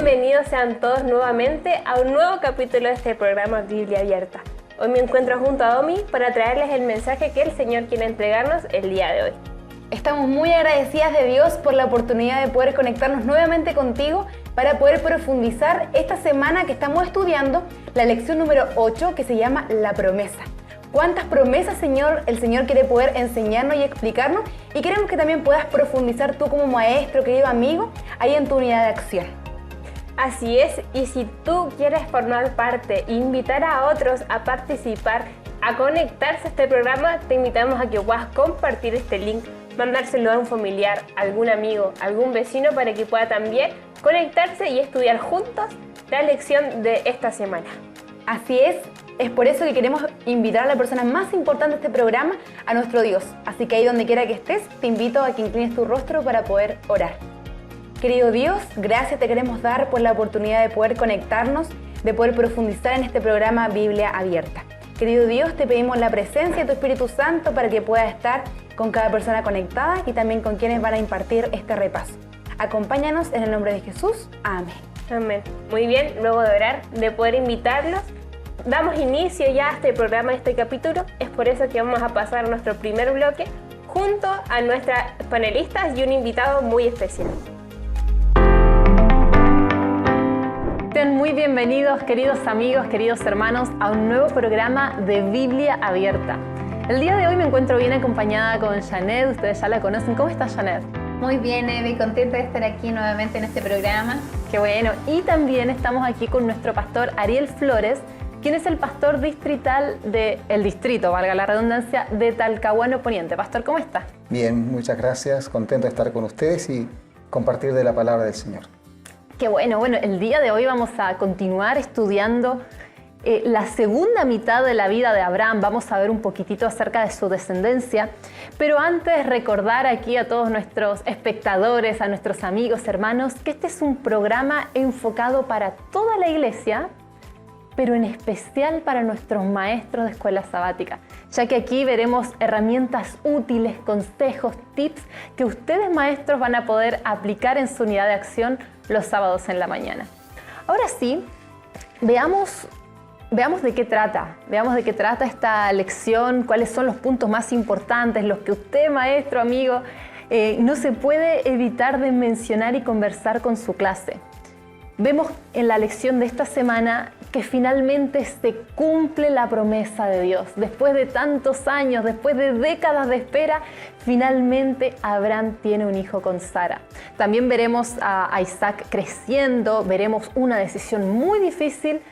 Bienvenidos sean todos nuevamente a un nuevo capítulo de este programa Biblia Abierta. Hoy me encuentro junto a Domi para traerles el mensaje que el Señor quiere entregarnos el día de hoy. Estamos muy agradecidas de Dios por la oportunidad de poder conectarnos nuevamente contigo para poder profundizar esta semana que estamos estudiando la lección número 8 que se llama La Promesa. ¿Cuántas promesas, Señor, el Señor quiere poder enseñarnos y explicarnos? Y queremos que también puedas profundizar tú como maestro, querido amigo, ahí en tu unidad de acción. Así es, y si tú quieres formar parte e invitar a otros a participar, a conectarse a este programa, te invitamos a que puedas compartir este link, mandárselo a un familiar, algún amigo, algún vecino para que pueda también conectarse y estudiar juntos la lección de esta semana. Así es por eso que queremos invitar a la persona más importante de este programa, a nuestro Dios. Así que ahí donde quiera que estés, te invito a que inclines tu rostro para poder orar. Querido Dios, gracias te queremos dar por la oportunidad de poder conectarnos, de poder profundizar en este programa Biblia Abierta. Querido Dios, te pedimos la presencia de tu Espíritu Santo para que pueda estar con cada persona conectada y también con quienes van a impartir este repaso. Acompáñanos en el nombre de Jesús. Amén. Amén. Muy bien, luego de orar, de poder invitarlos, damos inicio ya a este programa, a este capítulo. Es por eso que vamos a pasar a nuestro primer bloque junto a nuestras panelistas y un invitado muy especial. Sean muy bienvenidos, queridos amigos, queridos hermanos, a un nuevo programa de Biblia Abierta. El día de hoy me encuentro bien acompañada con Janet, ustedes ya la conocen. ¿Cómo estás, Janet? Muy bien, Evi, contenta de estar aquí nuevamente en este programa. Qué bueno. Y también estamos aquí con nuestro pastor Ariel Flores, quien es el pastor distrital del distrito, valga la redundancia, de Talcahuano Poniente. Pastor, ¿cómo está? Bien, muchas gracias. Contento de estar con ustedes y compartir de la palabra del Señor. Qué bueno. Bueno, el día de hoy vamos a continuar estudiando la segunda mitad de la vida de Abraham. Vamos a ver un poquitito acerca de su descendencia. Pero antes recordar aquí a todos nuestros espectadores, a nuestros amigos, hermanos, que este es un programa enfocado para toda la iglesia, pero en especial para nuestros maestros de escuela sabática, ya que aquí veremos herramientas útiles, consejos, tips que ustedes maestros van a poder aplicar en su unidad de acción los sábados en la mañana. Ahora sí, veamos de qué trata esta lección, cuáles son los puntos más importantes, los que usted, maestro, amigo, no se puede evitar de mencionar y conversar con su clase. Vemos en la lección de esta semana que finalmente se cumple la promesa de Dios. Después de tantos años, después de décadas de espera, finalmente Abraham tiene un hijo con Sara. También veremos a Isaac creciendo, veremos una decisión muy difícil,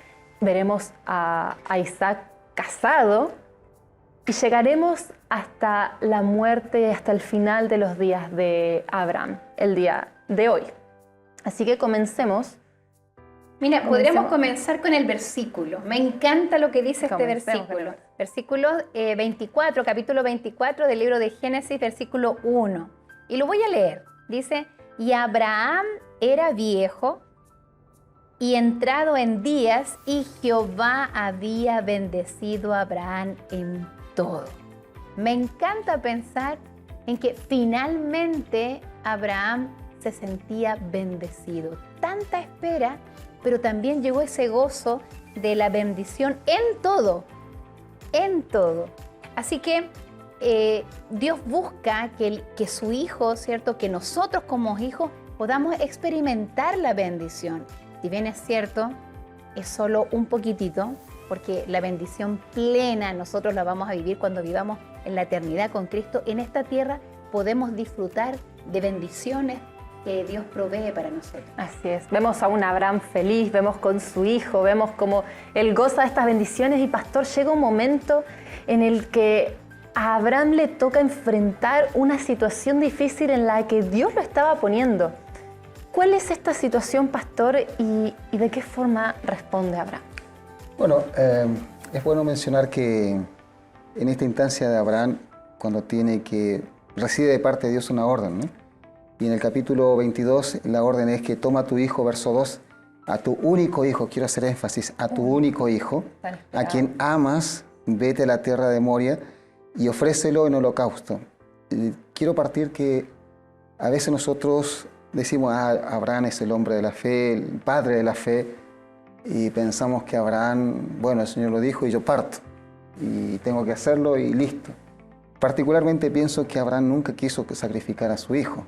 veremos a Isaac casado y llegaremos hasta la muerte, hasta el final de los días de Abraham, el día de hoy. Así que comencemos. Mira, podríamos comenzar con el versículo. Me encanta lo que dice este versículo. Versículo 24, capítulo 24 del libro de Génesis, versículo 1. Y lo voy a leer. Dice, y Abraham era viejo y entrado en días, y Jehová había bendecido a Abraham en todo. Me encanta pensar en que finalmente Abraham se sentía bendecido. Tanta espera, pero también llegó ese gozo de la bendición en todo, en todo. Así que Dios busca que su hijo, ¿cierto? Que nosotros como hijos podamos experimentar la bendición. Si bien es cierto, es solo un poquitito, porque la bendición plena nosotros la vamos a vivir cuando vivamos en la eternidad con Cristo. En esta tierra podemos disfrutar de bendiciones que Dios provee para nosotros. Así es. Vemos a un Abraham feliz, vemos con su hijo, vemos cómo él goza de estas bendiciones y, pastor, llega un momento en el que a Abraham le toca enfrentar una situación difícil en la que Dios lo estaba poniendo. ¿Cuál es esta situación, pastor, y de qué forma responde Abraham? Bueno, es bueno mencionar que en esta instancia de Abraham, cuando recibe de parte de Dios una orden, ¿no? Y en el capítulo 22 la orden es que toma a tu hijo, verso 2, a tu único hijo, quiero hacer énfasis, a tu único hijo, a quien amas, vete a la tierra de Moria y ofrécelo en holocausto. Quiero partir que a veces nosotros decimos, Abraham es el hombre de la fe, el padre de la fe, y pensamos que Abraham, bueno, el Señor lo dijo y yo parto, y tengo que hacerlo y listo. Particularmente pienso que Abraham nunca quiso sacrificar a su hijo,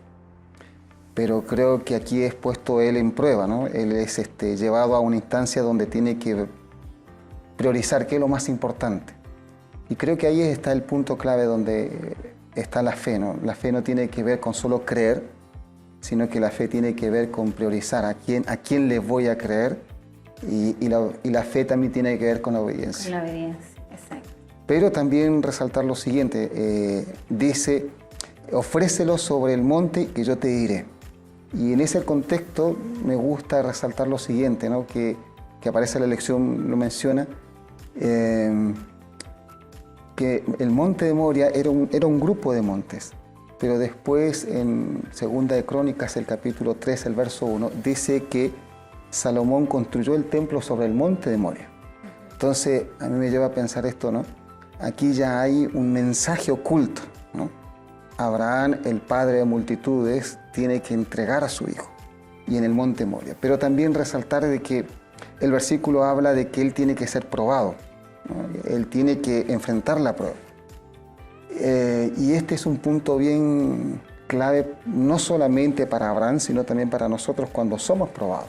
pero creo que aquí es puesto él en prueba, ¿no? Él es llevado a una instancia donde tiene que priorizar qué es lo más importante. Y creo que ahí está el punto clave donde está la fe, ¿no? La fe no tiene que ver con solo creer, sino que la fe tiene que ver con priorizar a quién le voy a creer, y la fe también tiene que ver con la obediencia. Con la obediencia, exacto. Pero también resaltar lo siguiente, dice, ofrécelo sobre el monte que yo te diré. Y en ese contexto me gusta resaltar lo siguiente, ¿no? que aparece en la lección, lo menciona, que el monte de Moria era un grupo de montes, pero después en Segunda de Crónicas, el capítulo 3, el verso 1, dice que Salomón construyó el templo sobre el monte de Moria. Entonces a mí me lleva a pensar esto, ¿no? Aquí ya hay un mensaje oculto, ¿no? Abraham, el padre de multitudes, tiene que entregar a su hijo, y en el monte Moria. Pero también resaltar de que el versículo habla de que él tiene que ser probado, ¿no? Él tiene que enfrentar la prueba. Y este es un punto bien clave, no solamente para Abraham, sino también para nosotros cuando somos probados,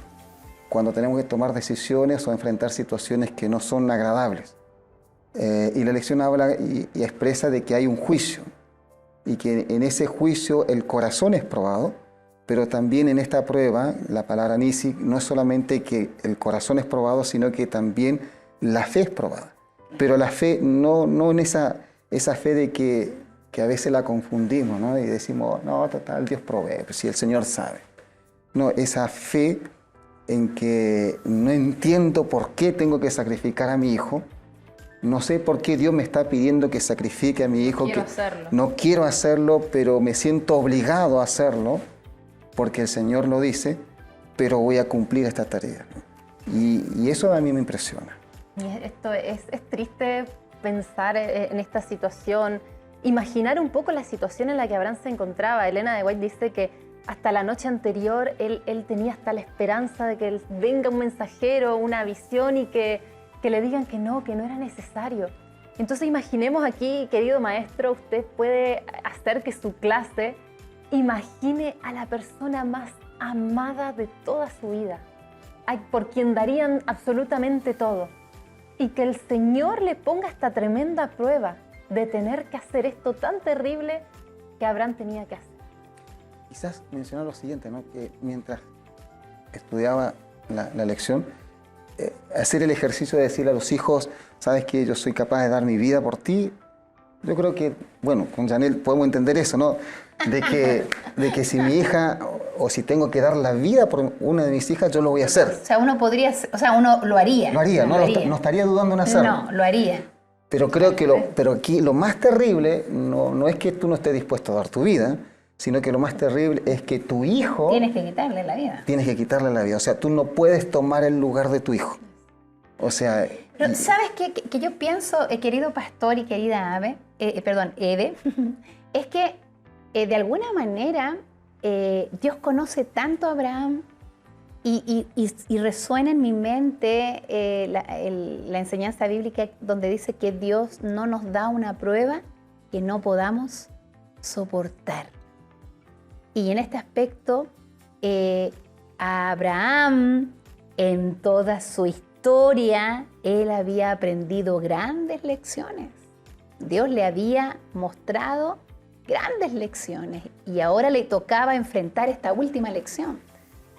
cuando tenemos que tomar decisiones o enfrentar situaciones que no son agradables. Y la lección habla y expresa de que hay un juicio, y que en ese juicio el corazón es probado, pero también en esta prueba, la palabra nisi, no es solamente que el corazón es probado, sino que también la fe es probada. Pero la fe no en esa fe de que a veces la confundimos, ¿no? Y decimos, no, total, Dios provee, pues si el Señor sabe. No, esa fe en que no entiendo por qué tengo que sacrificar a mi hijo, no sé por qué Dios me está pidiendo que sacrifique a mi hijo, no quiero hacerlo, pero me siento obligado a hacerlo, porque el Señor lo dice, pero voy a cumplir esta tarea. Y eso a mí me impresiona. Y esto es triste pensar en esta situación, imaginar un poco la situación en la que Abraham se encontraba. Elena de White dice que hasta la noche anterior él tenía hasta la esperanza de que venga un mensajero, una visión, y que le digan que no era necesario. Entonces imaginemos aquí, querido maestro, usted puede hacer que su clase imagine a la persona más amada de toda su vida, por quien darían absolutamente todo, y que el Señor le ponga esta tremenda prueba de tener que hacer esto tan terrible que Abraham tenía que hacer. Quizás mencionar lo siguiente, ¿no? Que mientras estudiaba la lección, hacer el ejercicio de decirle a los hijos, sabes que yo soy capaz de dar mi vida por ti. Yo creo que, bueno, con Janel podemos entender eso, ¿no? De que si mi hija, o si tengo que dar la vida por una de mis hijas, yo lo voy a hacer. O sea, uno lo haría. Lo haría, no estaría dudando en hacerlo. No, lo haría. Pero creo que pero aquí lo más terrible no es que tú no estés dispuesto a dar tu vida, sino que lo más terrible es que tu hijo... Tienes que quitarle la vida. Tienes que quitarle la vida. O sea, tú no puedes tomar el lugar de tu hijo. O sea... Pero ¿sabes qué? Que yo pienso, querido pastor y querida Eve, es que de alguna manera Dios conoce tanto a Abraham y resuena en mi mente la enseñanza bíblica donde dice que Dios no nos da una prueba que no podamos soportar. Y en este aspecto, Abraham, en toda su historia, él había aprendido grandes lecciones. Dios le había mostrado grandes lecciones y ahora le tocaba enfrentar esta última lección.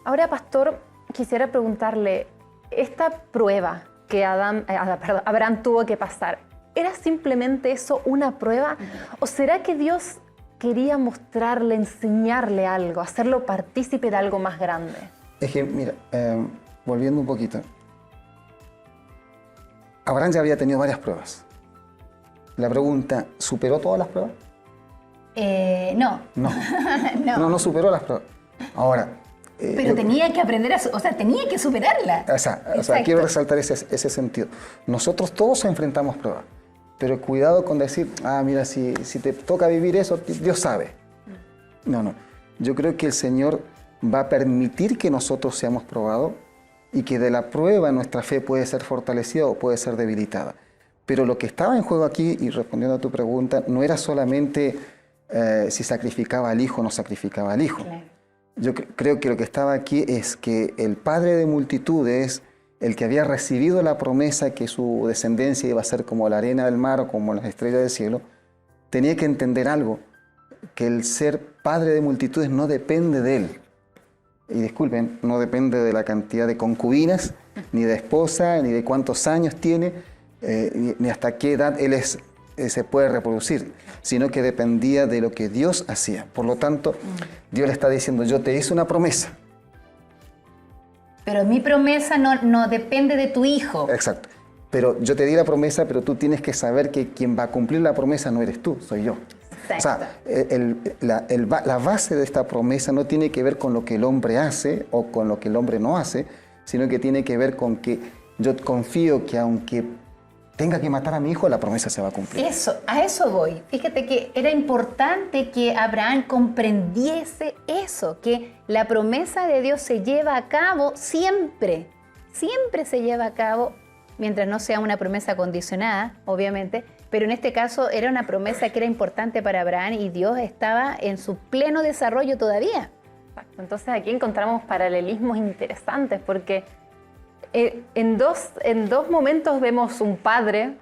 Ahora, pastor, quisiera preguntarle, esta prueba que Abraham tuvo que pasar, ¿era simplemente eso, una prueba? ¿O será que Dios quería mostrarle, enseñarle algo, hacerlo partícipe de algo más grande? Es que, mira, volviendo un poquito, Abraham ya había tenido varias pruebas. La pregunta, ¿superó todas las pruebas? No. No superó las pruebas. Ahora... pero tenía que aprender tenía que superarla. O sea, quiero resaltar ese sentido. Nosotros todos enfrentamos pruebas, pero cuidado con decir, mira, si te toca vivir eso, Dios sabe. No. Yo creo que el Señor va a permitir que nosotros seamos probados y que de la prueba nuestra fe puede ser fortalecida o puede ser debilitada. Pero lo que estaba en juego aquí, y respondiendo a tu pregunta, no era solamente si sacrificaba al hijo o no sacrificaba al hijo. Claro. Yo creo que lo que estaba aquí es que el padre de multitudes, el que había recibido la promesa que su descendencia iba a ser como la arena del mar o como las estrellas del cielo, tenía que entender algo, que el ser padre de multitudes no depende de él. Y disculpen, no depende de la cantidad de concubinas, ni de esposa, ni de cuántos años tiene, ni hasta qué edad él se puede reproducir, sino que dependía de lo que Dios hacía. Por lo tanto, Dios le está diciendo, yo te hice una promesa. Pero mi promesa no depende de tu hijo. Exacto. Pero yo te di la promesa, pero tú tienes que saber que quien va a cumplir la promesa no eres tú, soy yo. Exacto. O sea, la base de esta promesa no tiene que ver con lo que el hombre hace o con lo que el hombre no hace, sino que tiene que ver con que yo confío que aunque tenga que matar a mi hijo, la promesa se va a cumplir. A eso voy. Fíjate que era importante que Abraham comprendiese eso, que la promesa de Dios se lleva a cabo siempre. Siempre se lleva a cabo, mientras no sea una promesa condicionada, obviamente, pero en este caso era una promesa que era importante para Abraham y Dios estaba en su pleno desarrollo todavía. Entonces aquí encontramos paralelismos interesantes porque en dos momentos vemos un padre,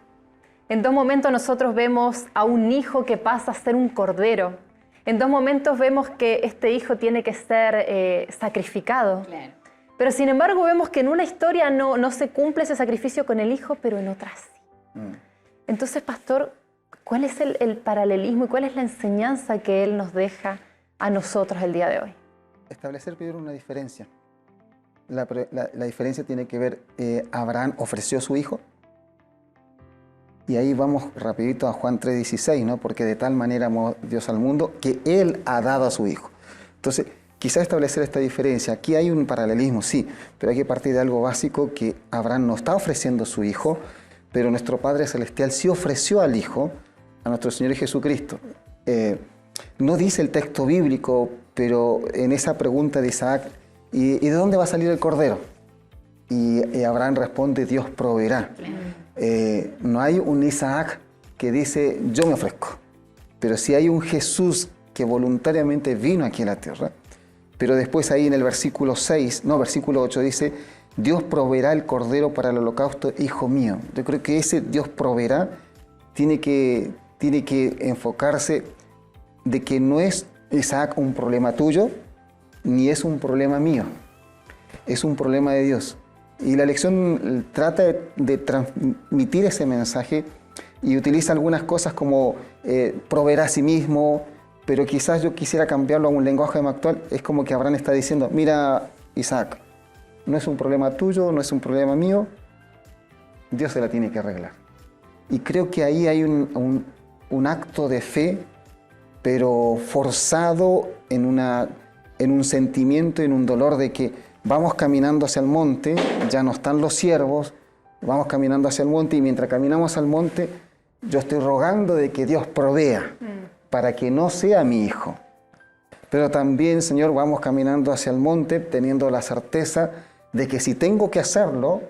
en dos momentos nosotros vemos a un hijo que pasa a ser un cordero, en dos momentos vemos que este hijo tiene que ser sacrificado. Claro. Pero sin embargo vemos que en una historia no se cumple ese sacrificio con el hijo, pero en otra sí. Entonces, pastor, ¿cuál es el paralelismo y cuál es la enseñanza que él nos deja a nosotros el día de hoy? Establecer primero una diferencia. La diferencia tiene que ver, Abraham ofreció a su hijo, y ahí vamos rapidito a Juan 3:16, ¿no? Porque de tal manera amó Dios al mundo que Él ha dado a su hijo. Entonces, quizás establecer esta diferencia, aquí hay un paralelismo, sí, pero hay que partir de algo básico, que Abraham no está ofreciendo a su hijo, pero nuestro Padre Celestial sí ofreció al hijo, a nuestro Señor Jesucristo. No dice el texto bíblico, pero en esa pregunta de Isaac, ¿y de dónde va a salir el cordero? Y Abraham responde, Dios proveerá. No hay un Isaac que dice, yo me ofrezco. Pero sí hay un Jesús que voluntariamente vino aquí a la tierra. Pero después ahí en el versículo 8 dice, Dios proveerá el cordero para el holocausto, hijo mío. Yo creo que ese Dios proveerá tiene que enfocarse de que no es Isaac un problema tuyo, ni es un problema mío, es un problema de Dios. Y la lección trata de transmitir ese mensaje y utiliza algunas cosas como proveerá a sí mismo, pero quizás yo quisiera cambiarlo a un lenguaje más actual. Es como que Abraham está diciendo, mira Isaac, no es un problema tuyo, no es un problema mío, Dios se la tiene que arreglar. Y creo que ahí hay un acto de fe, pero forzado en un sentimiento, en un dolor de que vamos caminando hacia el monte, ya no están los siervos, vamos caminando hacia el monte, y mientras caminamos al monte, yo estoy rogando de que Dios provea para que no sea mi hijo. Pero también, Señor, vamos caminando hacia el monte teniendo la certeza de que si tengo que hacerlo,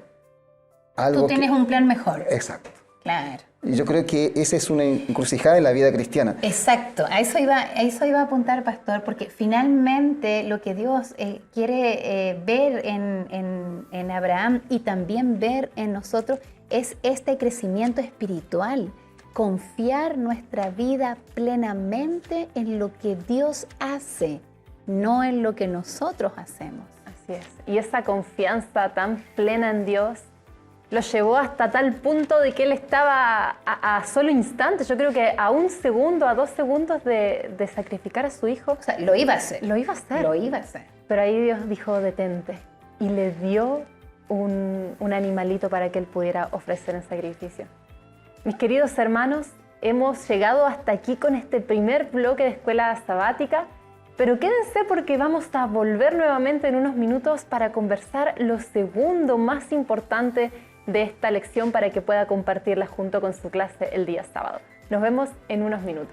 algo... Tú tienes un plan mejor. Exacto. Claro. Y yo creo que esa es una encrucijada en la vida cristiana. Exacto, a eso iba a apuntar, pastor, porque finalmente lo que Dios quiere ver en Abraham y también ver en nosotros es este crecimiento espiritual, confiar nuestra vida plenamente en lo que Dios hace, no en lo que nosotros hacemos. Así es, y esa confianza tan plena en Dios lo llevó hasta tal punto de que él estaba a solo instantes, yo creo que a 1 segundo, a 2 segundos de sacrificar a su hijo. O sea, lo iba a hacer. Lo iba a hacer. Lo iba a hacer. Pero ahí Dios dijo, detente. Y le dio un animalito para que él pudiera ofrecer en sacrificio. Mis queridos hermanos, hemos llegado hasta aquí con este primer bloque de Escuela Sabática, pero quédense porque vamos a volver nuevamente en unos minutos para conversar lo segundo más importante de esta lección para que pueda compartirla junto con su clase el día sábado. Nos vemos en unos minutos.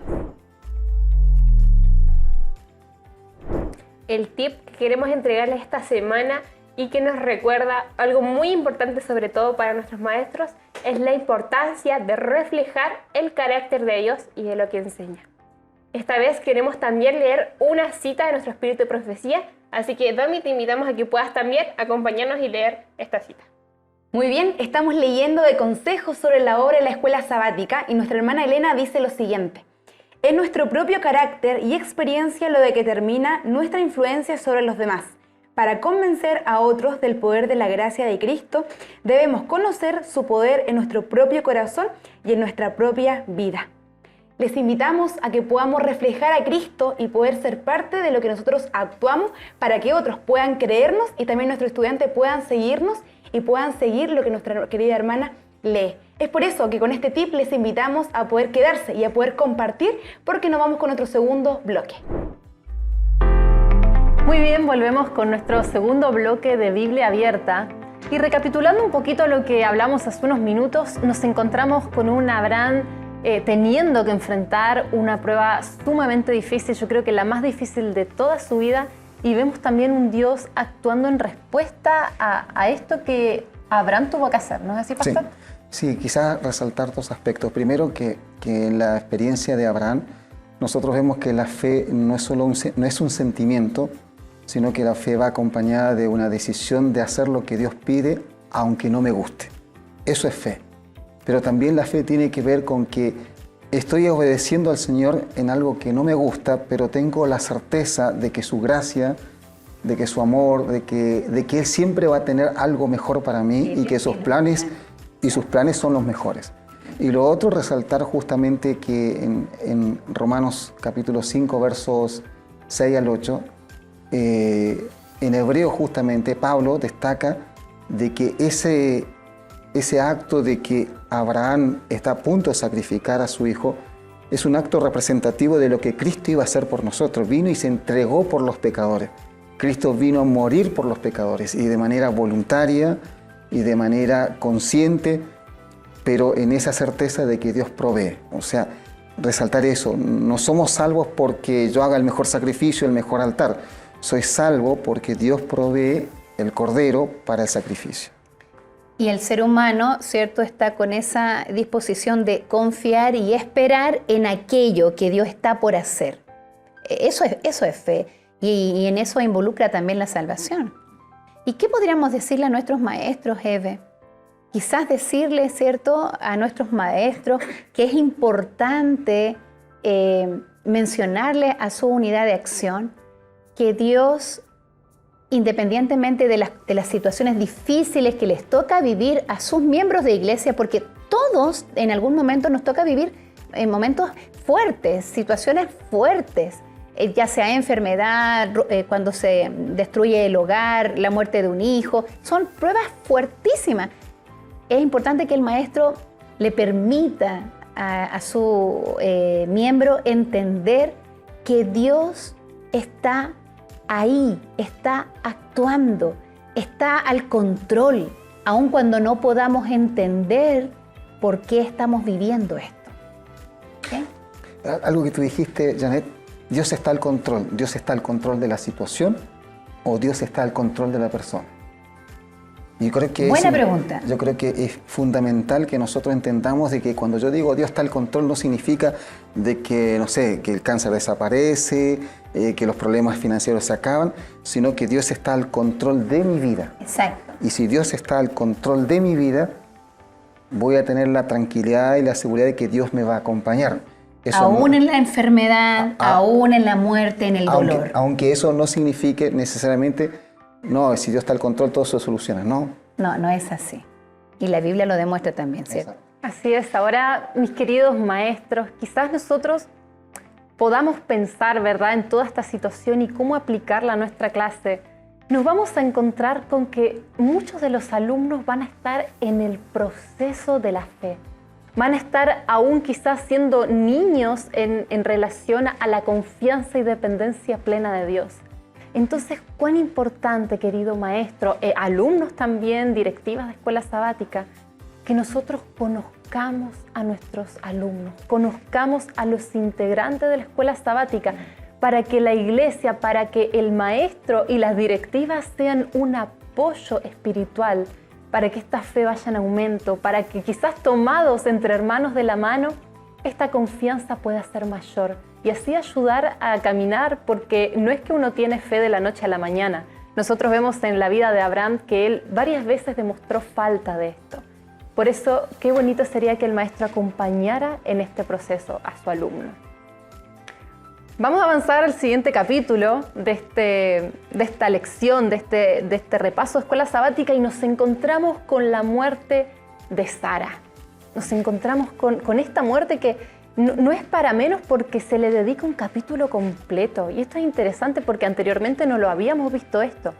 el tip que queremos entregarles esta semana y que nos recuerda algo muy importante, sobre todo para nuestros maestros, es la importancia de reflejar el carácter de Dios y de lo que enseña. Esta vez queremos también leer una cita de nuestro Espíritu de Profecía, así que Domi, te invitamos a que puedas también acompañarnos y leer esta cita. Muy bien, estamos leyendo de consejos sobre la obra de la escuela sabática y nuestra hermana Elena dice lo siguiente: es nuestro propio carácter y experiencia lo de que determina nuestra influencia sobre los demás. Para convencer a otros del poder de la gracia de Cristo, debemos conocer su poder en nuestro propio corazón y en nuestra propia vida. Les invitamos a que podamos reflejar a Cristo y poder ser parte de lo que nosotros actuamos para que otros puedan creernos y también nuestros estudiantes puedan seguirnos y puedan seguir lo que nuestra querida hermana lee. Es por eso que con este tip les invitamos a poder quedarse y a poder compartir, porque nos vamos con nuestro segundo bloque. Muy bien, volvemos con nuestro segundo bloque de Biblia Abierta. Y recapitulando un poquito lo que hablamos hace unos minutos, nos encontramos con un Abraham teniendo que enfrentar una prueba sumamente difícil, yo creo que la más difícil de toda su vida, y vemos también un Dios actuando en respuesta a esto que Abraham tuvo que hacer, ¿no es así, pastor? Sí, quizás resaltar dos aspectos. Primero, que en la experiencia de Abraham, nosotros vemos que la fe no es solo no es un sentimiento, sino que la fe va acompañada de una decisión de hacer lo que Dios pide, aunque no me guste. Eso es fe. Pero también la fe tiene que ver con que estoy obedeciendo al Señor en algo que no me gusta, pero tengo la certeza de que su gracia, de que su amor, de que Él siempre va a tener algo mejor para mí y que sus planes son los mejores. Y lo otro, resaltar justamente que en Romanos capítulo 5, versos 6 al 8, en hebreo justamente Pablo destaca de que ese acto de que Abraham está a punto de sacrificar a su hijo es un acto representativo de lo que Cristo iba a hacer por nosotros. Vino y se entregó por los pecadores. Cristo vino a morir por los pecadores y de manera voluntaria y de manera consciente, pero en esa certeza de que Dios provee. O sea, resaltar eso, no somos salvos porque yo haga el mejor sacrificio, el mejor altar. Soy salvo porque Dios provee el cordero para el sacrificio. Y el ser humano, ¿cierto?, está con esa disposición de confiar y esperar en aquello que Dios está por hacer. Eso es fe, y en eso involucra también la salvación. ¿Y qué podríamos decirle a nuestros maestros, Eve? Quizás decirle, ¿cierto?, a nuestros maestros que es importante mencionarle a su unidad de acción que Dios, independientemente de las situaciones difíciles que les toca vivir a sus miembros de iglesia, porque todos en algún momento nos toca vivir en momentos fuertes, situaciones fuertes, ya sea enfermedad, cuando se destruye el hogar, la muerte de un hijo, son pruebas fuertísimas. Es importante que el maestro le permita a su miembro entender que Dios está ahí, está actuando, está al control, aun cuando no podamos entender por qué estamos viviendo esto. ¿Okay? Algo que tú dijiste, Janet, Dios está al control. ¿Dios está al control de la situación o Dios está al control de la persona? Yo creo que buena pregunta. Yo creo que es fundamental que nosotros entendamos de que cuando yo digo Dios está al control no significa de que, no sé, que el cáncer desaparece, que los problemas financieros se acaban, sino que Dios está al control de mi vida. Exacto. Y si Dios está al control de mi vida, voy a tener la tranquilidad y la seguridad de que Dios me va a acompañar. Eso aún en la enfermedad, aún en la muerte, en el dolor. Aunque eso no signifique necesariamente, no, si Dios está al control, todo se soluciona, ¿no? No es así. Y la Biblia lo demuestra también, ¿cierto? Exacto. Así es. Ahora, mis queridos maestros, quizás nosotros podamos pensar, ¿verdad?, en toda esta situación y cómo aplicarla a nuestra clase. Nos vamos a encontrar con que muchos de los alumnos van a estar en el proceso de la fe. Van a estar aún quizás siendo niños en relación a la confianza y dependencia plena de Dios. Entonces, cuán importante, querido maestro, alumnos también, directivas de escuela sabática, que nosotros conozcamos a nuestros alumnos, conozcamos a los integrantes de la escuela sabática, para que la iglesia, para que el maestro y las directivas sean un apoyo espiritual, para que esta fe vaya en aumento, para que quizás tomados entre hermanos de la mano, esta confianza pueda ser mayor y así ayudar a caminar, porque no es que uno tiene fe de la noche a la mañana. Nosotros vemos en la vida de Abraham que él varias veces demostró falta de esto. Por eso, qué bonito sería que el maestro acompañara en este proceso a su alumno. Vamos a avanzar al siguiente capítulo de esta lección, de este repaso de escuela sabática, y nos encontramos con la muerte de Sara. Nos encontramos con esta muerte que no es para menos, porque se le dedica un capítulo completo. Y esto es interesante porque anteriormente no lo habíamos visto esto.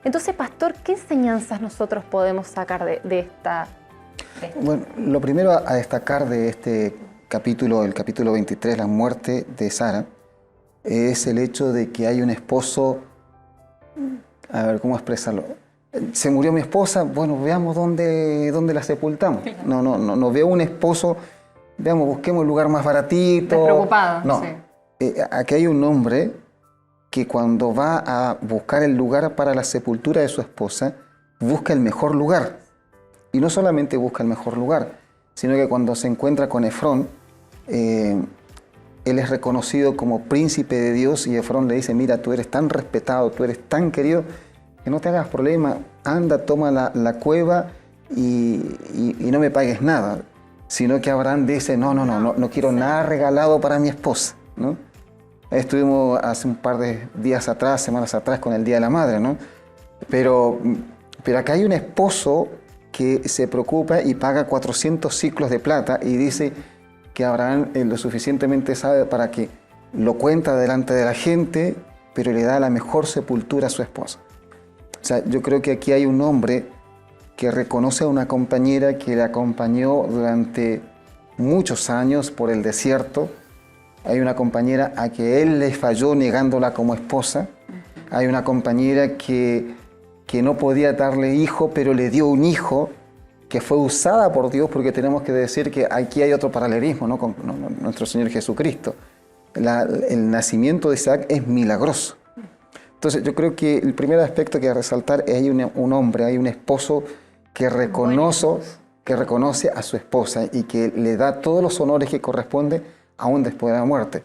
Entonces, pastor, ¿qué enseñanzas nosotros podemos sacar de esta? Bueno, lo primero a destacar de este capítulo, el capítulo 23, la muerte de Sara, es el hecho de que hay un esposo. A ver, ¿cómo expresarlo? Se murió mi esposa, bueno, veamos dónde la sepultamos. No veo un esposo, veamos, busquemos el lugar más baratito. Despreocupado. No, sí. Aquí hay un hombre que cuando va a buscar el lugar para la sepultura de su esposa, busca el mejor lugar. Y no solamente busca el mejor lugar, sino que cuando se encuentra con Efrón, él es reconocido como príncipe de Dios, y Efrón le dice: mira, tú eres tan respetado, tú eres tan querido, que no te hagas problema, anda, toma la cueva y no me pagues nada. Sino que Abraham dice: no quiero nada regalado para mi esposa, ¿no? Estuvimos hace un par de días atrás, semanas atrás, con el Día de la Madre, ¿no? Pero acá hay un esposo que se preocupa y paga 400 ciclos de plata, y dice que Abraham lo suficientemente sabe para que lo cuenta delante de la gente, pero le da la mejor sepultura a su esposa. O sea, yo creo que aquí hay un hombre que reconoce a una compañera que le acompañó durante muchos años por el desierto. Hay una compañera a que él le falló negándola como esposa. Hay una compañera que no podía darle hijo, pero le dio un hijo que fue usada por Dios, porque tenemos que decir que aquí hay otro paralelismo, ¿no? Con nuestro Señor Jesucristo. El nacimiento de Isaac es milagroso. Entonces yo creo que el primer aspecto que hay que resaltar es: hay un hombre, hay un esposo que reconoce a su esposa y que le da todos los honores que corresponden aún después de la muerte.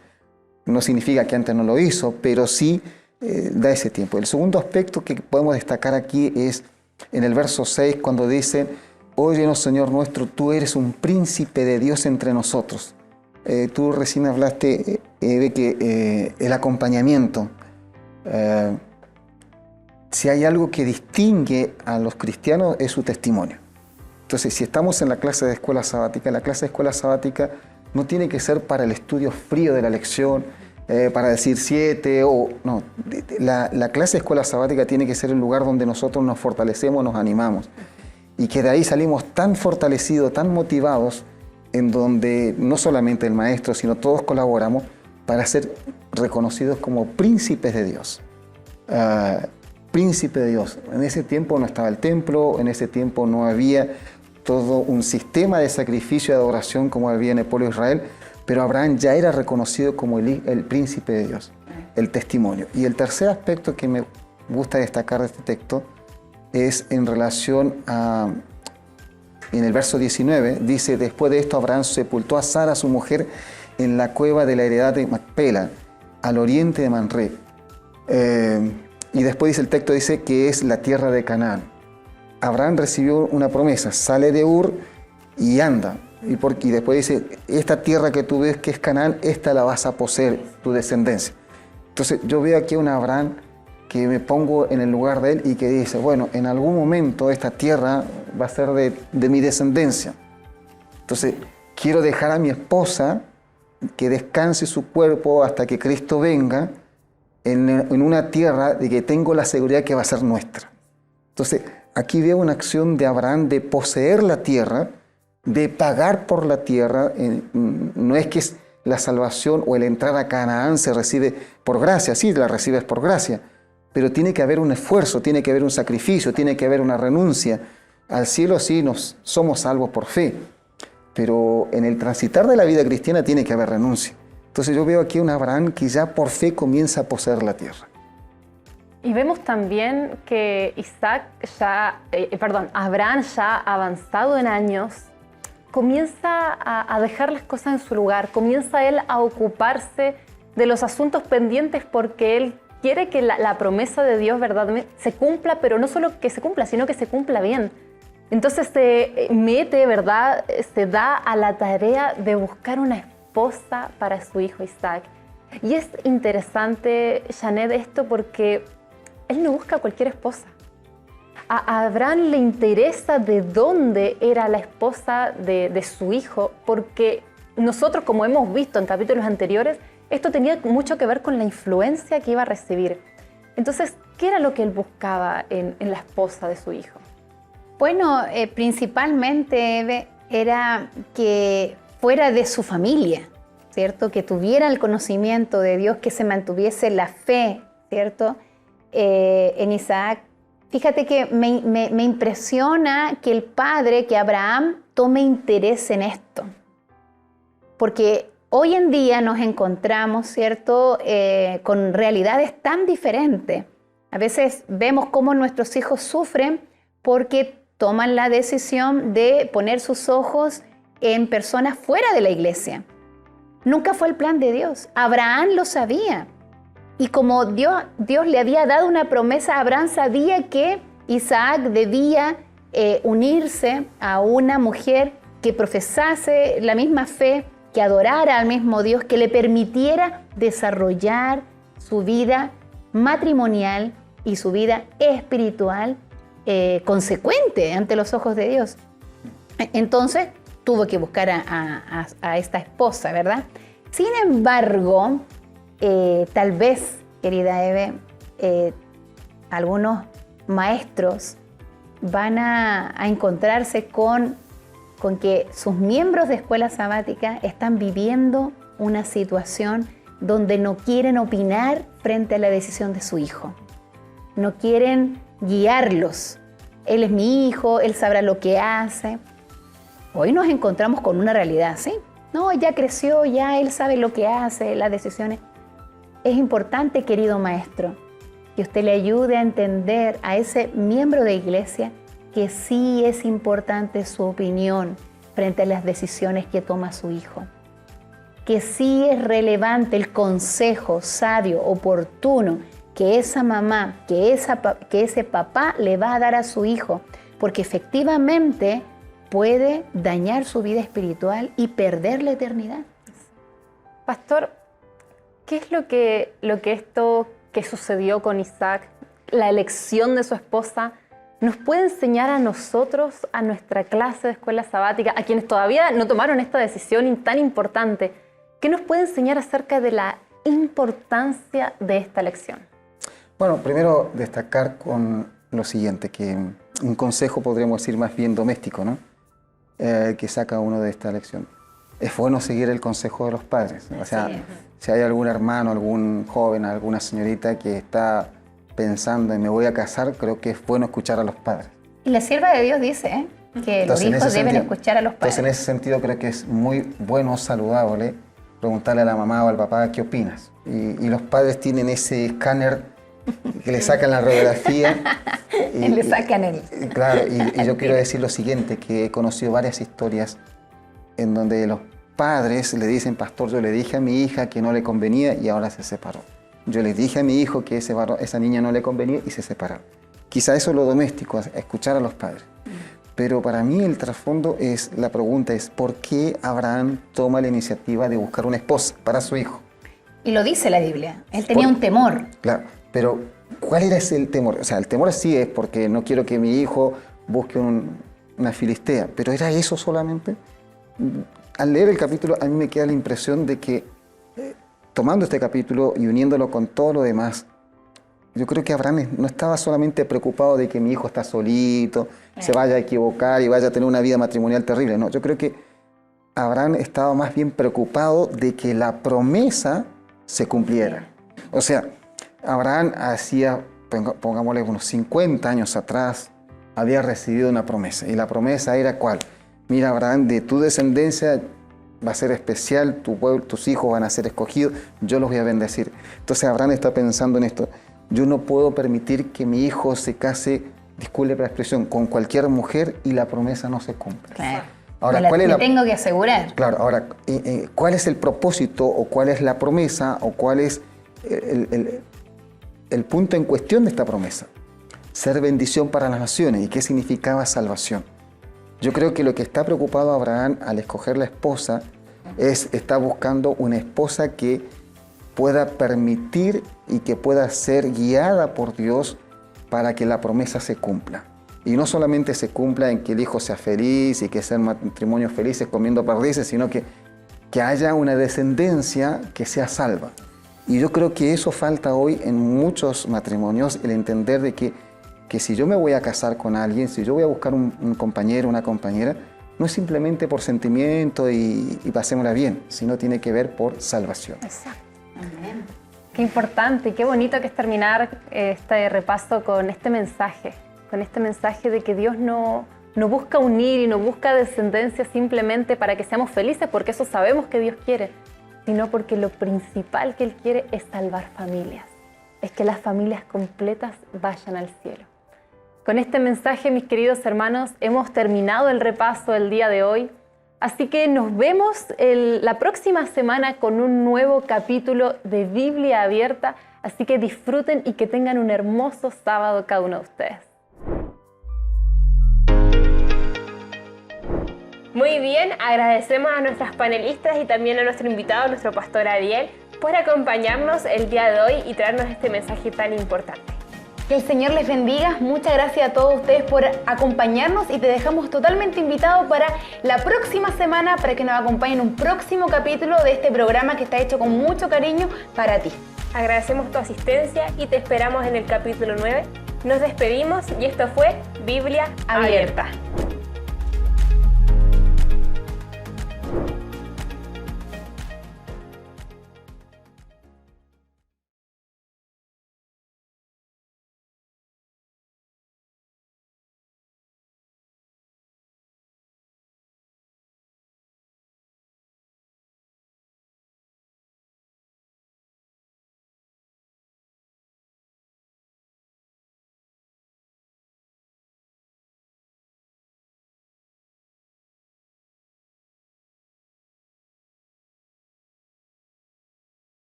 No significa que antes no lo hizo, pero sí da ese tiempo. El segundo aspecto que podemos destacar aquí es en el verso 6, cuando dice: óyenos, Señor nuestro, tú eres un príncipe de Dios entre nosotros. Tú recién hablaste de que el acompañamiento, si hay algo que distingue a los cristianos, es su testimonio. Entonces, si estamos en la clase de escuela sabática, la clase de escuela sabática no tiene que ser para el estudio frío de la lección, para decir 7 o... No, la clase de escuela sabática tiene que ser el lugar donde nosotros nos fortalecemos, nos animamos. Y que de ahí salimos tan fortalecidos, tan motivados, en donde no solamente el maestro, sino todos colaboramos para ser reconocidos como príncipes de Dios. Príncipe de Dios. En ese tiempo no estaba el templo, en ese tiempo no había todo un sistema de sacrificio y adoración como había en el pueblo de Israel, pero Abraham ya era reconocido como el príncipe de Dios, el testimonio. Y el tercer aspecto que me gusta destacar de este texto es en relación a, en el verso 19, dice: después de esto Abraham sepultó a Sara, su mujer, en la cueva de la heredad de Macpela, al oriente de Manré. Y después dice el texto, dice que es la tierra de Canaán. Abraham recibió una promesa: sale de Ur y anda. Y después dice: esta tierra que tú ves que es Canaán, esta la vas a poseer, tu descendencia. Entonces yo veo aquí a un Abraham que me pongo en el lugar de él y que dice: bueno, en algún momento esta tierra va a ser de mi descendencia. Entonces quiero dejar a mi esposa que descanse su cuerpo hasta que Cristo venga, en una tierra de que tengo la seguridad que va a ser nuestra. Entonces, aquí veo una acción de Abraham de poseer la tierra, de pagar por la tierra. No es que la salvación o el entrar a Canaán se recibe por gracia, sí, la recibes por gracia, pero tiene que haber un esfuerzo, tiene que haber un sacrificio, tiene que haber una renuncia. Al cielo sí somos salvos por fe, pero en el transitar de la vida cristiana tiene que haber renuncia. Entonces yo veo aquí un Abraham que ya por fe comienza a poseer la tierra. Y vemos también que Abraham ya avanzado en años, comienza a dejar las cosas en su lugar, comienza él a ocuparse de los asuntos pendientes porque él quiere que la promesa de Dios, ¿verdad?, se cumpla, pero no solo que se cumpla, sino que se cumpla bien. Entonces se mete, ¿verdad?, se da a la tarea de buscar una esposa para su hijo Isaac. Y es interesante, Janet, esto porque él no busca cualquier esposa. A Abraham le interesa de dónde era la esposa de su hijo, porque nosotros, como hemos visto en capítulos anteriores, esto tenía mucho que ver con la influencia que iba a recibir. Entonces, ¿qué era lo que él buscaba en la esposa de su hijo? Bueno, principalmente, Eve, era que fuera de su familia, ¿cierto? Que tuviera el conocimiento de Dios, que se mantuviese la fe, ¿cierto?, en Isaac. Fíjate que me impresiona que el padre, que Abraham, tome interés en esto. Porque hoy en día nos encontramos, ¿cierto?, con realidades tan diferentes. A veces vemos cómo nuestros hijos sufren porque toman la decisión de poner sus ojos en personas fuera de la iglesia. Nunca fue el plan de Dios. Abraham lo sabía. Y como Dios le había dado una promesa, Abraham sabía que Isaac debía unirse a una mujer que profesase la misma fe, que adorara al mismo Dios, que le permitiera desarrollar su vida matrimonial y su vida espiritual consecuente ante los ojos de Dios. Entonces tuvo que buscar a esta esposa, ¿verdad? Sin embargo, tal vez, querida Eve, algunos maestros van a encontrarse con que sus miembros de escuela sabática están viviendo una situación donde no quieren opinar frente a la decisión de su hijo. No quieren guiarlos. Él es mi hijo, él sabrá lo que hace. Hoy nos encontramos con una realidad, ¿sí? No, ya creció, ya él sabe lo que hace, las decisiones. Es importante, querido maestro, que usted le ayude a entender a ese miembro de iglesia que sí es importante su opinión frente a las decisiones que toma su hijo. Que sí es relevante el consejo sabio, oportuno, que esa mamá, que ese papá le va a dar a su hijo, porque efectivamente puede dañar su vida espiritual y perder la eternidad. Pastor, ¿qué es lo que esto que sucedió con Isaac, la elección de su esposa, nos puede enseñar a nosotros, a nuestra clase de escuela sabática, a quienes todavía no tomaron esta decisión tan importante? ¿Qué nos puede enseñar acerca de la importancia de esta elección? Bueno, primero destacar con lo siguiente, que un consejo podríamos decir más bien doméstico, ¿no? Que saca uno de esta lección. Es bueno seguir el consejo de los padres. O sea, si hay algún hermano, algún joven, alguna señorita que está pensando en me voy a casar, creo que es bueno escuchar a los padres. Y la sierva de Dios dice que los hijos deben escuchar a los padres. Entonces, en ese sentido, creo que es muy bueno, saludable, preguntarle a la mamá o al papá qué opinas. Y los padres tienen ese escáner que le sacan la radiografía. Y le sacan el... Claro, y yo quiero decir lo siguiente, que he conocido varias historias en donde los padres le dicen, pastor, yo le dije a mi hija que no le convenía y ahora se separó. Yo le dije a mi hijo que esa niña no le convenía y se separaron. Quizá eso es lo doméstico, escuchar a los padres. Pero para mí el trasfondo es, la pregunta es, ¿por qué Abraham toma la iniciativa de buscar una esposa para su hijo? Y lo dice la Biblia, él tenía un temor. Claro, pero ¿cuál era ese temor? O sea, el temor sí es porque no quiero que mi hijo busque una filistea, pero ¿era eso solamente? Al leer el capítulo a mí me queda la impresión de que tomando este capítulo y uniéndolo con todo lo demás, yo creo que Abraham no estaba solamente preocupado de que mi hijo está solito, se vaya a equivocar y vaya a tener una vida matrimonial terrible. No, yo creo que Abraham estaba más bien preocupado de que la promesa se cumpliera. O sea, Abraham hacía, pongámosle unos 50 años atrás, había recibido una promesa. Y la promesa era ¿cuál? Mira, Abraham, de tu descendencia va a ser especial, tu pueblo, tus hijos van a ser escogidos, yo los voy a bendecir. Entonces Abraham está pensando en esto. Yo no puedo permitir que mi hijo se case, disculpe la expresión, con cualquier mujer y la promesa no se cumpla. Claro. Ahora, tengo que asegurar. Claro, ahora, ¿cuál es el propósito o cuál es la promesa o cuál es el punto en cuestión de esta promesa? Ser bendición para las naciones. ¿Y qué significaba salvación? Yo creo que lo que está preocupado Abraham al escoger la esposa está buscando una esposa que pueda permitir y que pueda ser guiada por Dios para que la promesa se cumpla. Y no solamente se cumpla en que el hijo sea feliz y que sean matrimonios felices comiendo perdices, sino que haya una descendencia que sea salva. Y yo creo que eso falta hoy en muchos matrimonios, el entender de que si yo me voy a casar con alguien, si yo voy a buscar un compañero, una compañera, no es simplemente por sentimiento y pasémosla bien, sino tiene que ver por salvación. Exacto. Amén. Qué importante y qué bonito que es terminar este repaso con este mensaje de que Dios no busca unir y no busca descendencia simplemente para que seamos felices, porque eso sabemos que Dios quiere, sino porque lo principal que Él quiere es salvar familias, es que las familias completas vayan al cielo. Con este mensaje, mis queridos hermanos, hemos terminado el repaso del día de hoy. Así que nos vemos la próxima semana con un nuevo capítulo de Biblia Abierta. Así que disfruten y que tengan un hermoso sábado cada uno de ustedes. Muy bien, agradecemos a nuestras panelistas y también a nuestro invitado, nuestro pastor Ariel, por acompañarnos el día de hoy y traernos este mensaje tan importante. Que el Señor les bendiga. Muchas gracias a todos ustedes por acompañarnos y te dejamos totalmente invitado para la próxima semana para que nos acompañen en un próximo capítulo de este programa que está hecho con mucho cariño para ti. Agradecemos tu asistencia y te esperamos en el capítulo 9. Nos despedimos y esto fue Biblia Abierta.